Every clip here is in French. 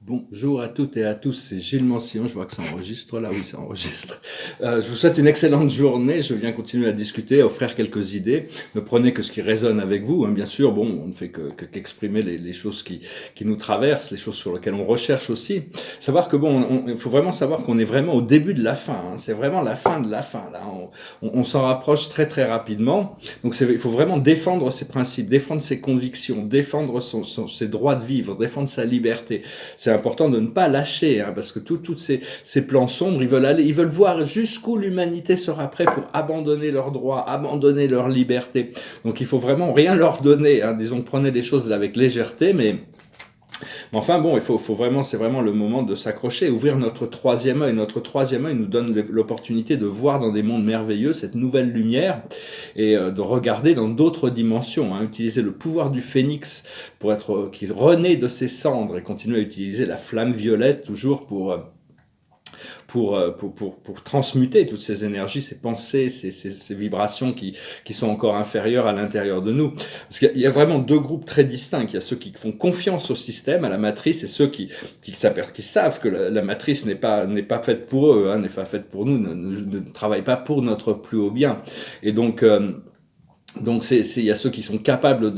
Bonjour à toutes et à tous, c'est Gilles Mancillon, je vois que ça enregistre là, oui ça enregistre. Je vous souhaite une excellente journée, je viens continuer à discuter, à offrir quelques idées, ne prenez que ce qui résonne avec vous, hein, bien sûr, bon, on ne fait qu'exprimer les choses qui nous traversent, les choses sur lesquelles on recherche aussi. Savoir que bon, il faut vraiment savoir qu'on est vraiment au début de la fin, hein, c'est vraiment la fin de la fin, là, on s'en rapproche très très rapidement, donc il faut vraiment défendre ses principes, défendre ses convictions, défendre ses droits de vivre, défendre sa liberté. C'est important de ne pas lâcher, hein, parce que tous ces plans sombres, ils veulent voir jusqu'où l'humanité sera prête pour abandonner leurs droits, abandonner leur liberté. Donc il faut vraiment rien leur donner, hein, disons, prenez les choses avec légèreté, mais enfin bon, faut vraiment, c'est vraiment le moment de s'accrocher, ouvrir notre troisième œil. Notre troisième œil nous donne l'opportunité de voir dans des mondes merveilleux cette nouvelle lumière et de regarder dans d'autres dimensions. Hein, utiliser le pouvoir du phénix pour qui renaît de ses cendres et continuer à utiliser la flamme violette toujours pour transmuter toutes ces énergies, ces pensées, ces vibrations qui sont encore inférieures à l'intérieur de nous. Parce qu'il y a vraiment deux groupes très distincts. Il y a ceux qui font confiance au système, à la matrice, et ceux qui savent que la matrice n'est pas faite pour eux, hein, n'est pas faite pour nous, ne travaille pas pour notre plus haut bien. Et donc il y a ceux qui sont capables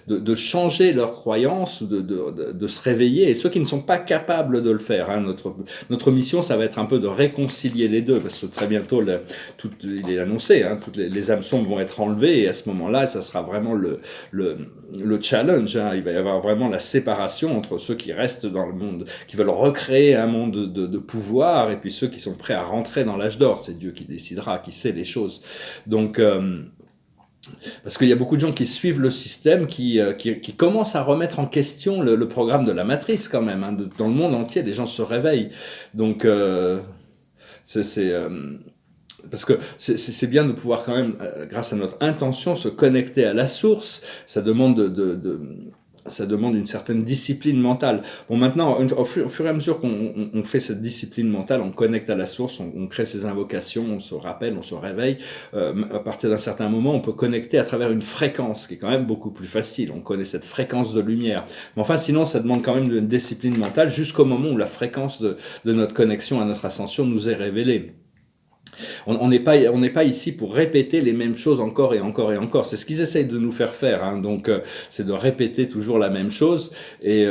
de changer leurs croyances, de se réveiller, et ceux qui ne sont pas capables de le faire. Hein. Notre mission, ça va être un peu de réconcilier les deux, parce que très bientôt, il est annoncé, hein, toutes les âmes sombres vont être enlevées, et à ce moment-là, ça sera vraiment le challenge. Hein. Il va y avoir vraiment la séparation entre ceux qui restent dans le monde, qui veulent recréer un monde de pouvoir, et puis ceux qui sont prêts à rentrer dans l'âge d'or. C'est Dieu qui décidera, qui sait les choses. Donc parce qu'il y a beaucoup de gens qui suivent le système, qui commencent à remettre en question le programme de la matrice quand même. Hein. Dans le monde entier, des gens se réveillent. Donc, parce que c'est bien de pouvoir quand même, grâce à notre intention, se connecter à la source. Ça demande ça demande une certaine discipline mentale. Bon, maintenant, au fur et à mesure qu'on fait cette discipline mentale, on connecte à la source, on crée ses invocations, on se rappelle, on se réveille. À partir d'un certain moment, on peut connecter à travers une fréquence, qui est quand même beaucoup plus facile. On connaît cette fréquence de lumière. Mais enfin, sinon, ça demande quand même une discipline mentale jusqu'au moment où la fréquence de notre connexion à notre ascension nous est révélée. On n'est pas ici pour répéter les mêmes choses encore et encore et encore. C'est ce qu'ils essayent de nous faire faire. Hein. Donc, c'est de répéter toujours la même chose. Et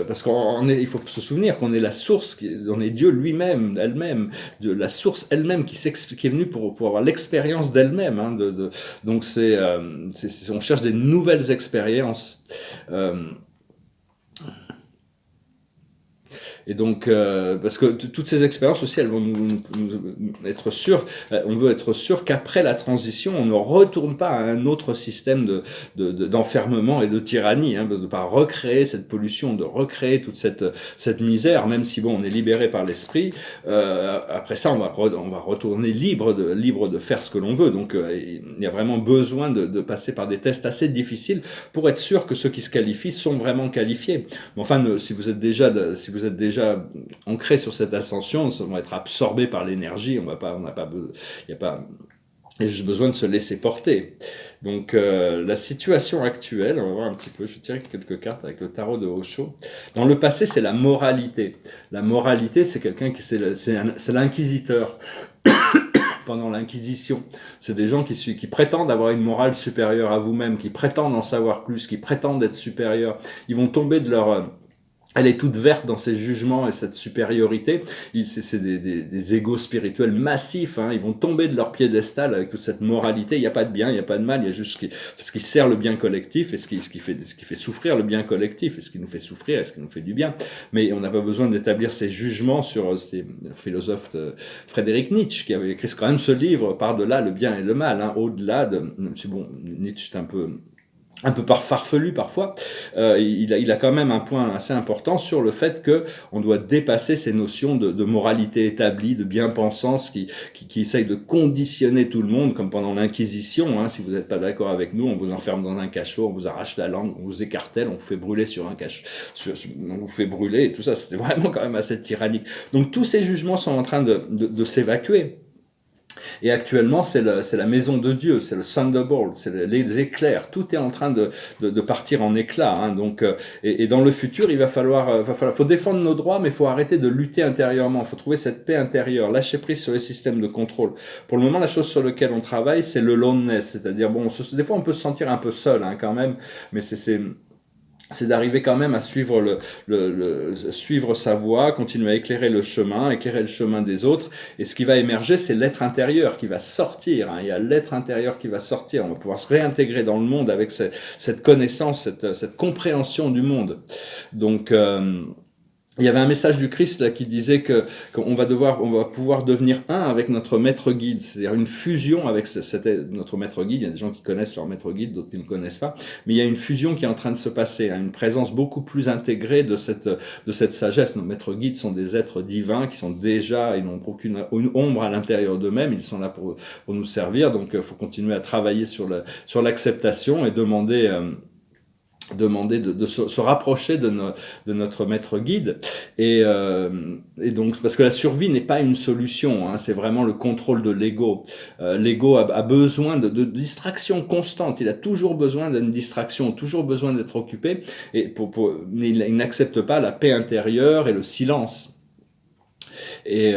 parce il faut se souvenir qu'on est la source, on est Dieu lui-même, elle-même, la source elle-même qui est venue pour avoir l'expérience d'elle-même. Hein, donc, on cherche des nouvelles expériences. Et donc, parce que toutes ces expériences aussi, elles vont nous être sûres, on veut être sûr qu'après la transition, on ne retourne pas à un autre système d'enfermement et de tyrannie, hein, de ne pas recréer cette pollution, de recréer toute cette misère, même si bon, on est libéré par l'esprit. Après ça, on va retourner libre de faire ce que l'on veut. Donc, il y a vraiment besoin de passer par des tests assez difficiles pour être sûr que ceux qui se qualifient sont vraiment qualifiés. Mais enfin, si vous êtes déjà ancré sur cette ascension, ça va être absorbé par l'énergie, il y a juste besoin de se laisser porter. Donc la situation actuelle, on va voir un petit peu, je tire quelques cartes avec le tarot de Osho. Dans le passé, c'est la moralité. La moralité, c'est quelqu'un c'est l'inquisiteur. Pendant l'Inquisition, c'est des gens qui prétendent avoir une morale supérieure à vous-même, qui prétendent en savoir plus, qui prétendent être supérieurs. Ils vont tomber de leur elle est toute verte dans ses jugements et cette supériorité. C'est des égos spirituels massifs. Hein. Ils vont tomber de leur piédestal avec toute cette moralité. Il n'y a pas de bien, il n'y a pas de mal. Il y a juste ce qui sert le bien collectif et ce qui fait souffrir le bien collectif et ce qui nous fait souffrir et ce qui nous fait du bien. Mais on n'a pas besoin d'établir ces jugements sur c'était le philosophe Frédéric Nietzsche qui avait écrit quand même ce livre par-delà le bien et le mal. Hein, au-delà de... Bon, Nietzsche est un peu farfelu parfois, il a quand même un point assez important sur le fait que on doit dépasser ces notions de moralité établie, de bien-pensance qui essayent de conditionner tout le monde, comme pendant l'Inquisition. Hein, si vous n'êtes pas d'accord avec nous, on vous enferme dans un cachot, on vous arrache la langue, on vous écartèle, on vous fait brûler sur un cachot, on vous fait brûler et tout ça. C'était vraiment quand même assez tyrannique. Donc tous ces jugements sont en train de s'évacuer. Et actuellement, c'est la maison de Dieu, c'est le Thunderbolt, c'est les éclairs. Tout est en train de partir en éclats. Hein. Donc, et dans le futur, il faut défendre nos droits, mais il faut arrêter de lutter intérieurement. Il faut trouver cette paix intérieure, lâcher prise sur les systèmes de contrôle. Pour le moment, la chose sur laquelle on travaille, c'est le loneness, c'est-à-dire bon, des fois on peut se sentir un peu seul, hein, quand même, mais c'est d'arriver quand même à suivre suivre sa voie, continuer à éclairer le chemin des autres. Et ce qui va émerger, c'est l'être intérieur qui va sortir. Hein. Il y a l'être intérieur qui va sortir. On va pouvoir se réintégrer dans le monde avec cette connaissance, cette compréhension du monde. Donc, il y avait un message du Christ là qui disait qu'on va pouvoir devenir un avec notre maître guide, c'est-à-dire une fusion avec notre maître guide. Il y a des gens qui connaissent leur maître guide, d'autres qui ne connaissent pas, mais il y a une fusion qui est en train de se passer, hein, une présence beaucoup plus intégrée de cette sagesse. Nos maîtres guides sont des êtres divins qui sont déjà, ils n'ont aucune ombre à l'intérieur d'eux-mêmes, ils sont là pour nous servir. Donc, il faut continuer à travailler sur l'acceptation et demander de se rapprocher de notre maître guide et donc parce que la survie n'est pas une solution, hein, c'est vraiment le contrôle de l'ego. L'ego a besoin de distraction constante, il a toujours besoin d'une distraction, toujours besoin d'être occupé, et mais il n'accepte pas la paix intérieure et le silence. Et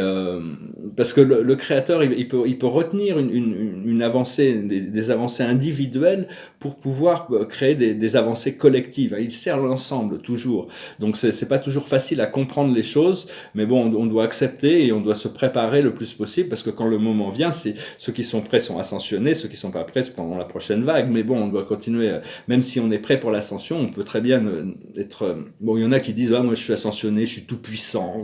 parce que le créateur, il peut retenir une avancée, des avancées individuelles pour pouvoir créer des avancées collectives. Il sert l'ensemble toujours. Donc c'est pas toujours facile à comprendre les choses, mais bon, on doit accepter et on doit se préparer le plus possible, parce que quand le moment vient, ceux qui sont prêts sont ascensionnés, ceux qui sont pas prêts, c'est pendant la prochaine vague. Mais bon, on doit continuer. Même si on est prêt pour l'ascension, on peut très bien être. Bon, il y en a qui disent moi je suis ascensionné, je suis tout puissant,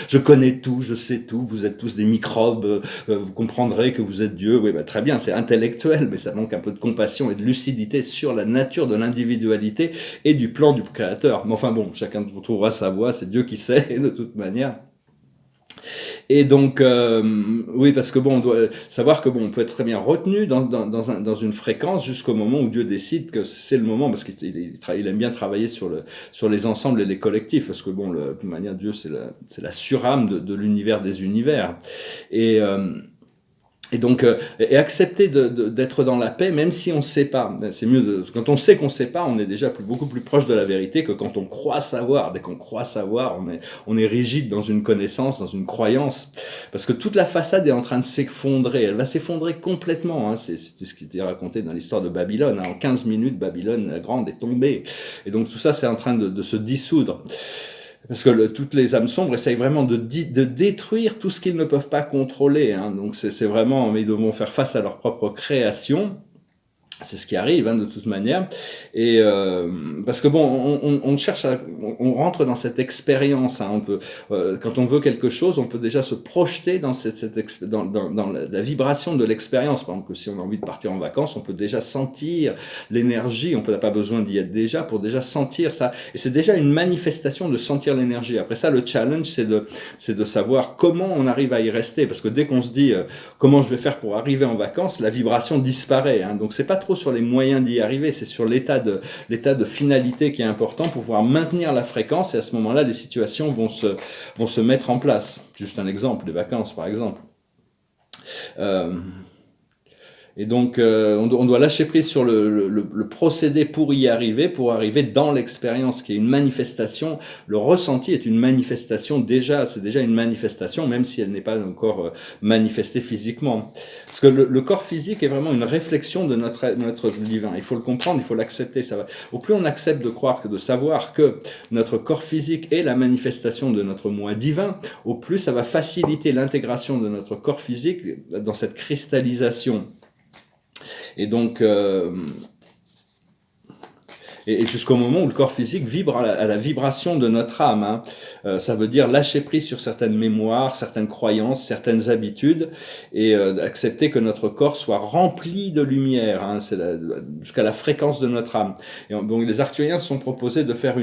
je connais tout, je sais tout, vous êtes tous des microbes, vous comprendrez que vous êtes Dieu. Oui, bah, très bien, c'est intellectuel, mais ça manque un peu de compassion et de lucidité sur la nature de l'individualité et du plan du créateur. Mais enfin bon, chacun trouvera sa voie, c'est Dieu qui sait de toute manière. Et donc, oui, parce que bon, on doit savoir que bon, on peut être très bien retenu dans une fréquence jusqu'au moment où Dieu décide que c'est le moment, parce qu'il aime bien travailler sur les ensembles et les collectifs, parce que bon, de toute manière, Dieu, c'est la surâme de l'univers des univers. Et donc, accepter d'être dans la paix, même si on ne sait pas. C'est mieux quand on sait qu'on ne sait pas, on est déjà beaucoup plus proche de la vérité que quand on croit savoir. Dès qu'on croit savoir, on est rigide dans une connaissance, dans une croyance. Parce que toute la façade est en train de s'effondrer. Elle va s'effondrer complètement. Hein. C'est ce qui était raconté dans l'histoire de Babylone. Hein. En 15 minutes, Babylone la grande est tombée. Et donc, tout ça, c'est en train de se dissoudre. Parce que toutes les âmes sombres essayent vraiment de détruire tout ce qu'ils ne peuvent pas contrôler. Hein. Donc c'est vraiment, mais ils devront faire face à leur propre création. C'est ce qui arrive, hein, de toute manière. Et parce que bon, on cherche on rentre dans cette expérience. Hein, on peut, quand on veut quelque chose, on peut déjà se projeter dans dans la vibration de l'expérience. Par exemple, si on a envie de partir en vacances, on peut déjà sentir l'énergie. On n'a pas besoin d'y être déjà pour déjà sentir ça. Et c'est déjà une manifestation de sentir l'énergie. Après ça, le challenge, c'est de savoir comment on arrive à y rester. Parce que dès qu'on se dit comment je vais faire pour arriver en vacances, la vibration disparaît. Hein, donc c'est pas trop sur les moyens d'y arriver, c'est sur l'état de finalité qui est important pour pouvoir maintenir la fréquence, et à ce moment-là, les situations vont se mettre en place. Juste un exemple, les vacances par exemple. Et donc, on doit lâcher prise sur le procédé pour arriver dans l'expérience, qui est une manifestation. Le ressenti est une manifestation c'est déjà une manifestation, même si elle n'est pas encore manifestée physiquement. Parce que le corps physique est vraiment une réflexion de notre divin. Il faut le comprendre, il faut l'accepter. Au plus on accepte de savoir que notre corps physique est la manifestation de notre moi divin, au plus ça va faciliter l'intégration de notre corps physique dans cette cristallisation. Et donc, et jusqu'au moment où le corps physique vibre à la vibration de notre âme. Hein. Ça veut dire lâcher prise sur certaines mémoires, certaines croyances, certaines habitudes, et accepter que notre corps soit rempli de lumière, hein. C'est jusqu'à la fréquence de notre âme. Et donc les arcturiens se sont proposés de faire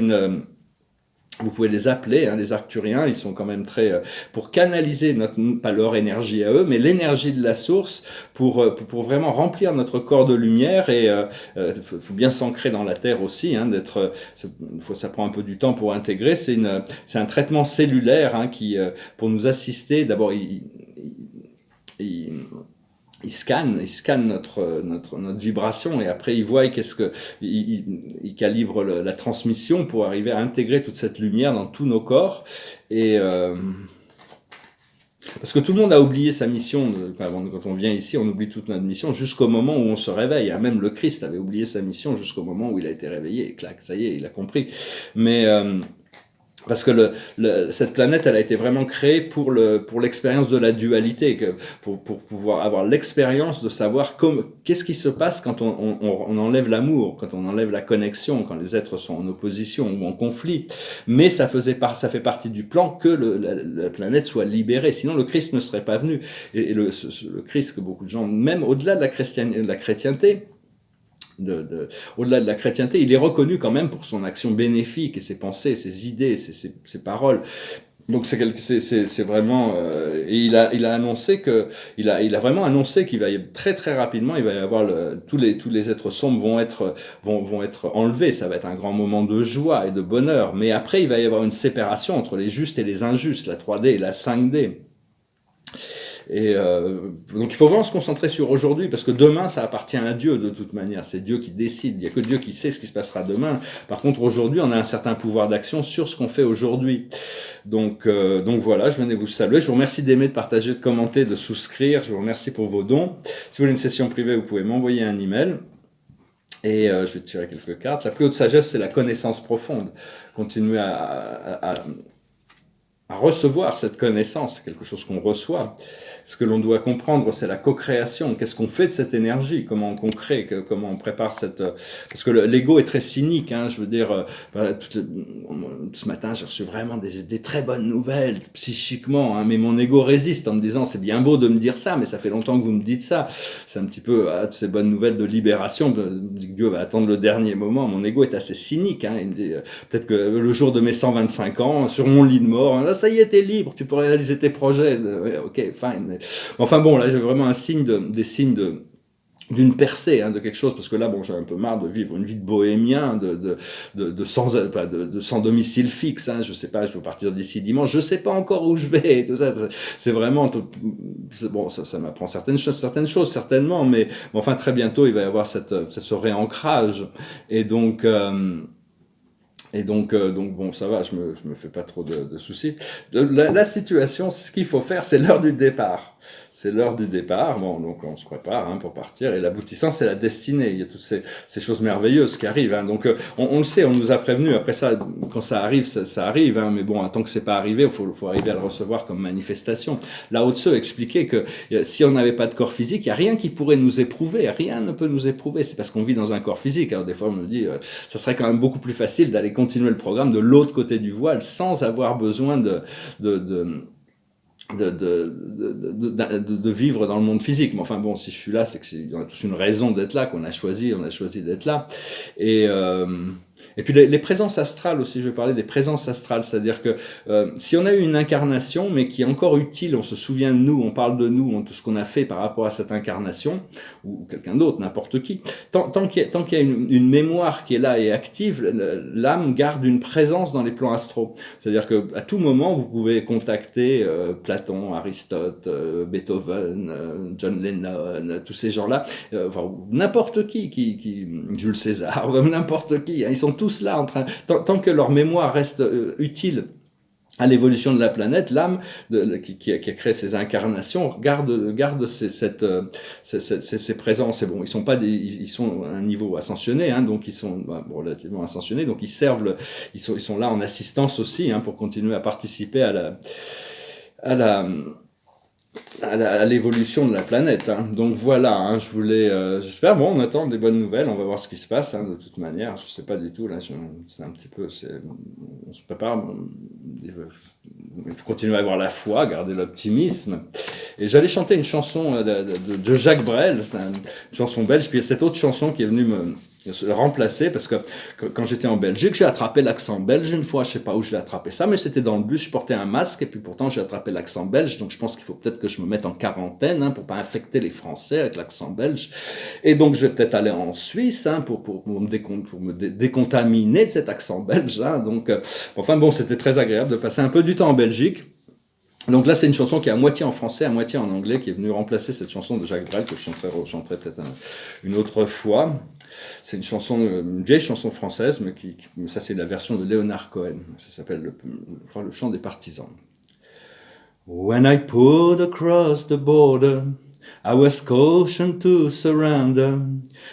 vous pouvez les appeler, hein, les arcturiens, ils sont quand même très pour canaliser pas leur énergie à eux, mais l'énergie de la source pour vraiment remplir notre corps de lumière. Et faut bien s'ancrer dans la terre aussi, hein, ça prend un peu du temps pour intégrer. C'est un traitement cellulaire, hein, qui pour nous assister. D'abord, scanne notre vibration, et après il voit il calibre la transmission pour arriver à intégrer toute cette lumière dans tous nos corps. Et parce que tout le monde a oublié sa mission. Quand on vient ici, on oublie toute notre mission jusqu'au moment où on se réveille. Même le Christ avait oublié sa mission jusqu'au moment où il a été réveillé. Et clac, ça y est, il a compris. Mais parce que cette planète, elle a été vraiment créée pour l'expérience de la dualité, pour pouvoir avoir l'expérience de savoir qu'est-ce qui se passe quand on enlève l'amour, quand on enlève la connexion, quand les êtres sont en opposition ou en conflit. Mais ça fait partie du plan que la planète soit libérée. Sinon, le Christ ne serait pas venu. Et le Christ, que beaucoup de gens, même au-delà de la chrétienté, au-delà de la chrétienté, il est reconnu quand même pour son action bénéfique et ses pensées, ses idées, ses paroles. Donc c'est vraiment et il a annoncé il a vraiment annoncé qu'il va très très rapidement il va y avoir tous les êtres sombres vont être enlevés. Ça va être un grand moment de joie et de bonheur. Mais après il va y avoir une séparation entre les justes et les injustes, la 3D et la 5D. Et donc il faut vraiment se concentrer sur aujourd'hui, parce que demain ça appartient à Dieu de toute manière, c'est Dieu qui décide, il n'y a que Dieu qui sait ce qui se passera demain. Par contre aujourd'hui on a un certain pouvoir d'action sur ce qu'on fait aujourd'hui. Donc voilà, je venais vous saluer, je vous remercie d'aimer, de partager, de commenter, de souscrire, je vous remercie pour vos dons. Si vous voulez une session privée, vous pouvez m'envoyer un email. Et je vais tirer quelques cartes. La plus haute sagesse, c'est la connaissance profonde. Continuez à recevoir cette connaissance, c'est quelque chose qu'on reçoit. Ce que l'on doit comprendre, c'est la co-création. Qu'est-ce qu'on fait de cette énergie? Comment on crée? Comment on prépare cette... Parce que l'ego est très cynique, hein, je veux dire... ce matin, j'ai reçu vraiment des très bonnes nouvelles, psychiquement, hein, mais mon ego résiste en me disant, c'est bien beau de me dire ça, mais ça fait longtemps que vous me dites ça. C'est un petit peu ces bonnes nouvelles de libération, Dieu va attendre le dernier moment. Mon ego est assez cynique, hein, il me dit, peut-être que le jour de mes 125 ans, sur mon lit de mort, hein, ça y est, t'es libre, tu peux réaliser tes projets. Ouais, ok, fine. Enfin bon, là j'ai vraiment des signes d'une percée, hein, de quelque chose, parce que là, bon, j'ai un peu marre de vivre une vie de bohémien, sans domicile fixe, hein, je sais pas, je veux partir d'ici dimanche, je sais pas encore où je vais, et tout ça, c'est vraiment, bon, ça m'apprend certaines choses, certainement, mais enfin, très bientôt, il va y avoir ce réancrage, et donc, bon, ça va, je me fais pas trop de soucis. La situation, ce qu'il faut faire, c'est l'heure du départ. C'est l'heure du départ. Bon, donc on se prépare, hein, pour partir. Et l'aboutissant, c'est la destinée. Il y a toutes ces choses merveilleuses qui arrivent, hein. Donc on le sait, on nous a prévenu. Après ça, quand ça arrive, ça arrive, hein. Mais bon, tant que c'est pas arrivé, il faut arriver à le recevoir comme manifestation. Lao Tzu expliquait que si on n'avait pas de corps physique, il y a rien qui pourrait nous éprouver. Rien ne peut nous éprouver. C'est parce qu'on vit dans un corps physique. Alors des fois, on nous dit, ça serait quand même beaucoup plus facile d'aller continuer le programme de l'autre côté du voile sans avoir besoin de vivre dans le monde physique. Mais enfin bon, si je suis là, c'est qu'il y a tous une raison d'être là, on a choisi d'être là. Et puis les présences astrales aussi, je vais parler des présences astrales, c'est-à-dire que si on a eu une incarnation, mais qui est encore utile, on se souvient de nous, on parle de nous, de ce qu'on a fait par rapport à cette incarnation, ou quelqu'un d'autre, n'importe qui, tant qu'il y a une mémoire qui est là et active, l'âme garde une présence dans les plans astraux. C'est-à-dire que à tout moment, vous pouvez contacter Platon, Aristote, Beethoven, John Lennon, tous ces gens-là, enfin n'importe qui, Jules César, n'importe qui, hein, ils sont tous là en train, tant que leur mémoire reste utile à l'évolution de la planète, l'âme qui a créé ces incarnations garde ces présences. Et bon, ils sont à un niveau ascensionné, hein, donc ils sont relativement ascensionnés, donc ils sont là en assistance aussi, hein, pour continuer à participer à l'évolution de la planète, hein. Donc voilà, hein, j'espère, bon, on attend des bonnes nouvelles, on va voir ce qui se passe, hein, de toute manière, je sais pas du tout, là, c'est un petit peu, on se prépare, il faut continuer à avoir la foi, garder l'optimisme. Et j'allais chanter une chanson de Jacques Brel, c'est une chanson belge, puis il y a cette autre chanson qui est venue me remplacer, parce que quand j'étais en Belgique, j'ai attrapé l'accent belge une fois, je sais pas où je l'ai attrapé ça, mais c'était dans le bus, je portais un masque, et puis pourtant j'ai attrapé l'accent belge, donc je pense qu'il faut peut-être que je me mette en quarantaine, hein, pour pas infecter les Français avec l'accent belge, et donc je vais peut-être aller en Suisse, hein, pour me décontaminer de cet accent belge, hein, donc enfin bon, c'était très agréable de passer un peu du temps en Belgique. Donc là, c'est une chanson qui est à moitié en français, à moitié en anglais, qui est venue remplacer cette chanson de Jacques Brel que je chanterai peut-être une autre fois. C'est une vieille chanson française, mais ça c'est la version de Leonard Cohen. Ça s'appelle le chant des partisans. When I pulled across the border, I was cautioned to surrender.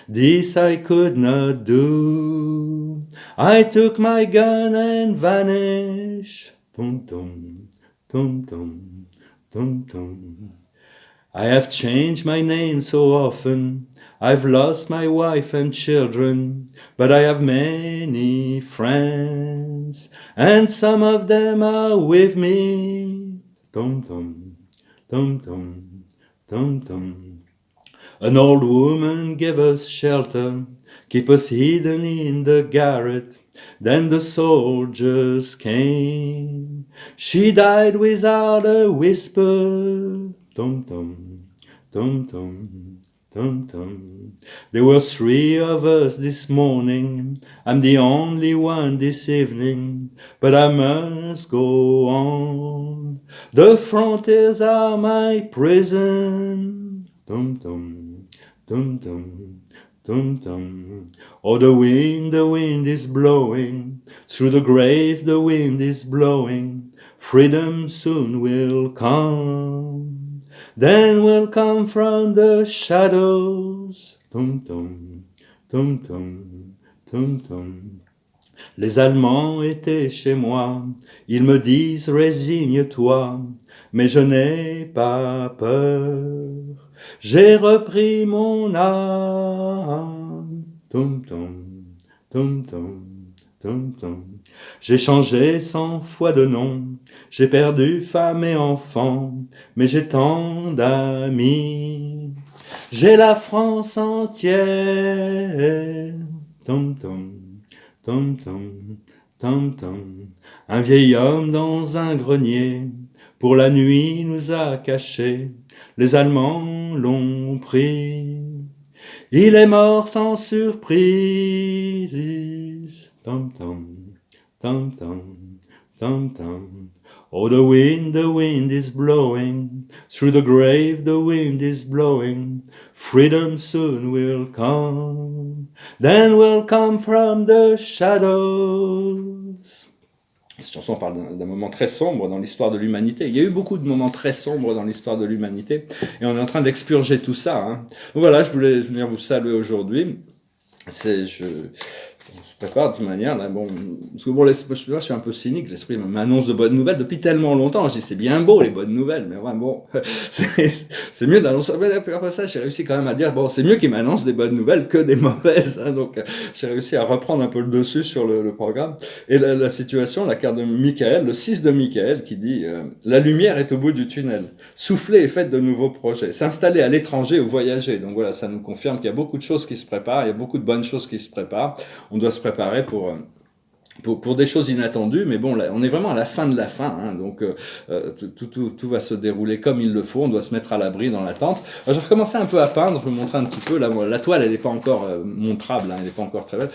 This I could not do. I took my gun and vanished. Dum dum, dum dum, dum dum. I have changed my name so often. I've lost my wife and children, but I have many friends, and some of them are with me. Dum dum, dum dum, dum dum. An old woman gave us shelter, keep us hidden in the garret. Then the soldiers came. She died without a whisper. Dum dum, dum dum, dum dum. There were 3 of us this morning. I'm the only one this evening, but I must go on. The frontiers are my prison. Dum dum, dum dum, dum dum. Oh, the wind is blowing. Through the grave the wind is blowing. Freedom soon will come. Then will come from the shadows. Dum dum, dum dum, dum dum. Les Allemands étaient chez moi. Ils me disent résigne-toi. Mais je n'ai pas peur. J'ai repris mon âme. Dum dum, dum dum, dum dum. J'ai changé 100 fois de nom. J'ai perdu femme et enfant. Mais j'ai tant d'amis. J'ai la France entière. Dum dum, dum dum, dum dum. Un vieil homme dans un grenier. Pour la nuit nous a cachés. Les Allemands l'ont pris. Il est mort sans surprise. Dum dum, dum dum, dum dum. Oh, the wind is blowing. Through the grave the wind is blowing. Freedom soon will come. Then will come from the shadows. Cette chanson parle d'un moment très sombre dans l'histoire de l'humanité. Il y a eu beaucoup de moments très sombres dans l'histoire de l'humanité. Et on est en train d'expurger tout ça. Hein. Donc voilà, je voulais venir vous saluer aujourd'hui. Je prépare de toute manière, là, bon, parce que bon, je suis un peu cynique, l'esprit m'annonce de bonnes nouvelles depuis tellement longtemps, je dis c'est bien beau les bonnes nouvelles, mais ouais, bon, c'est mieux d'annoncer, mais après ça, j'ai réussi quand même à dire, bon, c'est mieux qu'il m'annonce des bonnes nouvelles que des mauvaises, hein, donc j'ai réussi à reprendre un peu le dessus sur le programme, et la situation, la carte de Michael, le 6 de Michael, qui dit, la lumière est au bout du tunnel, soufflez et faites de nouveaux projets, s'installer à l'étranger ou voyager, donc voilà, ça nous confirme qu'il y a beaucoup de choses qui se préparent, il y a beaucoup de bonnes choses qui se préparent, on doit se préparer pour des choses inattendues, mais bon, là, on est vraiment à la fin de la fin, hein, donc tout va se dérouler comme il le faut, on doit se mettre à l'abri dans la tente. Alors, je vais recommencer un peu à peindre, je vais vous montrer un petit peu, là, la toile, elle n'est pas encore montrable, hein, elle n'est pas encore très belle.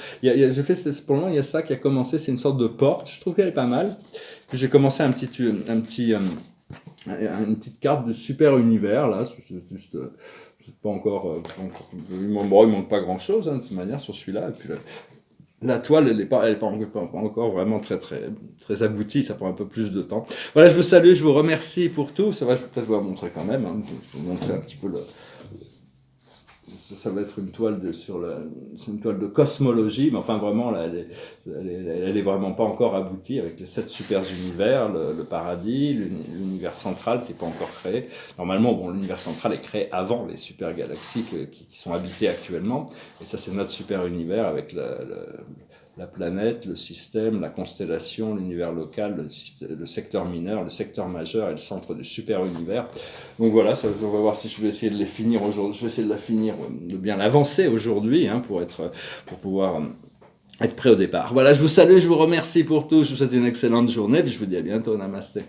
Pour le moment, il y a ça qui a commencé, c'est une sorte de porte, je trouve qu'elle est pas mal. Puis j'ai commencé une petite carte de super univers, là, c'est juste... c'est pas encore il manque pas grand chose, hein, de toute manière, sur celui-là, et puis la toile, elle est pas encore vraiment très aboutie, ça prend un peu plus de temps. Voilà, je vous salue, je vous remercie pour tout. Ça va, je vais peut-être vous la montrer quand même, hein, je vais vous montrer un petit peu ça va être une toile c'est une toile de cosmologie, mais enfin vraiment, là, elle est vraiment pas encore aboutie, avec les 7 super univers, le paradis, l'univers central qui n'est pas encore créé. Normalement, bon, l'univers central est créé avant les super galaxies qui sont habitées actuellement, et ça c'est notre super univers avec la planète, le système, la constellation, l'univers local, le secteur mineur, le secteur majeur et le centre du super univers. Donc voilà, on va voir si je vais essayer de les finir aujourd'hui. Je vais essayer de la finir, de bien l'avancer aujourd'hui, hein, pour pouvoir être prêt au départ. Voilà, je vous salue, je vous remercie pour tout. Je vous souhaite une excellente journée, puis je vous dis à bientôt. Namasté.